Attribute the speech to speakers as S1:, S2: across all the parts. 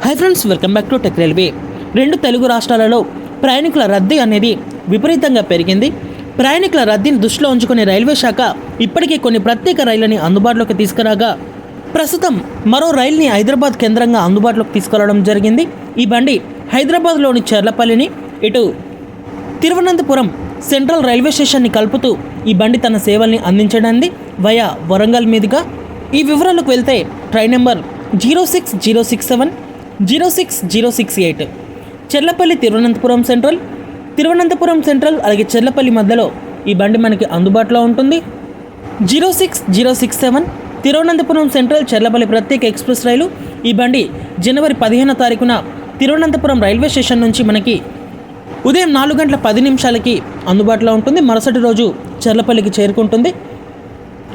S1: Hi friends, welcome back to tech railway. రెండు తెలుగు రాష్ట్రాలలో ప్రయాణికుల రద్దీ అనేది విపరీతంగా పెరిగింది. ప్రయాణికుల రద్దీని దృష్టిలో ఉంచుకునే రైల్వే శాఖ ఇప్పటికే కొన్ని ప్రత్యేక రైళ్లని అందుబాటులోకి తీసుకురాగా ప్రస్తుతం మరో రైలుని హైదరాబాద్ కేంద్రంగా అందుబాటులోకి తీసుకురావడం జరిగింది. ఈ బండి హైదరాబాద్లోని చెర్లపల్లిని ఇటు తిరువనంతపురం సెంట్రల్ రైల్వే స్టేషన్ని కలుపుతూ ఈ బండి తన సేవల్ని అందించడానికి వయా వరంగల్ మీదుగా. ఈ వివరాలకు వెళ్తే train number 06067 06068 Cherlapalli Thiruvananthapuram central అలాగే చెర్లపల్లి మధ్యలో ఈ బండి మనకి అందుబాటులో ఉంటుంది. 06067 తిరువనంతపురం సెంట్రల్ చెర్లపల్లి ప్రత్యేక ఎక్స్ప్రెస్ రైలు. ఈ బండి జనవరి 15వ తారీఖున తిరువనంతపురం రైల్వే స్టేషన్ నుంచి మనకి ఉదయం 4:10 అందుబాటులో ఉంటుంది. మరుసటి రోజు చెర్లపల్లికి చేరుకుంటుంది.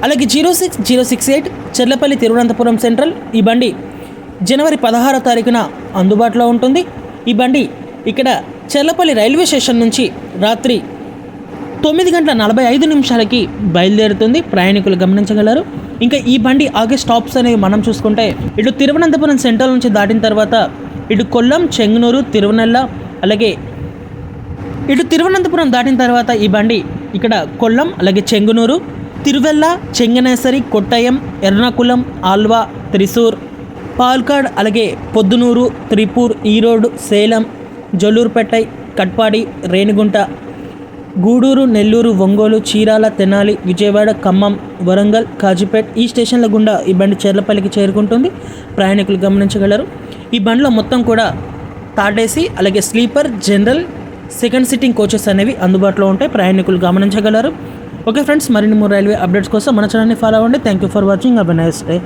S1: అలాగే 06068 చెర్లపల్లి తిరువనంతపురం సెంట్రల్ ఈ బండి జనవరి 16వ తారీఖున అందుబాటులో ఉంటుంది. ఈ బండి ఇక్కడ చెర్లపల్లి రైల్వే స్టేషన్ నుంచి రాత్రి 9:45 బయలుదేరుతుంది. ప్రయాణికులు గమనించగలరు. ఇంకా ఈ బండి ఆగే స్టాప్స్ అనేవి మనం చూసుకుంటే ఇటు తిరువనంతపురం సెంట్రల్ నుంచి దాటిన తర్వాత ఇటు కొల్లం, చెంగునూరు, తిరువనెల్ల, అలాగే ఇటు తిరువనంతపురం దాటిన తర్వాత ఈ బండి ఇక్కడ కొల్లం, అలాగే చెంగునూరు, తిరువెల్ల, చెంగనేసరి, కొట్టయం, ఎర్నాకుళం, ఆల్వా, త్రిశూర్, పాల్కాడ్, అలాగే పొద్దునూరు, త్రిపూర్, ఈరోడ్, సేలం, జొల్లూరుపేట, కట్పాడి, రేణిగుంట, గూడూరు, నెల్లూరు, ఒంగోలు, చీరాల, తెనాలి, విజయవాడ, ఖమ్మం, వరంగల్, కాజీపేట్ ఈ స్టేషన్ల గుండా ఈ బండి చెర్లపల్లికి చేరుకుంటుంది. ప్రయాణికులు గమనించగలరు. ఈ బండిలో మొత్తం కూడా థర్డ్ ఏసీ, అలాగే sleeper, general, second sitting coaches అనేవి అందుబాటులో ఉంటాయి. ప్రయాణికులు గమనించగలరు. ఓకే ఫ్రెండ్స్, మరిన్ని 3 రైల్వే అప్డేట్స్ కోసం మన ఛానల్ని ఫాలో అవ్వండి. Thank you for watching. Have a nice day.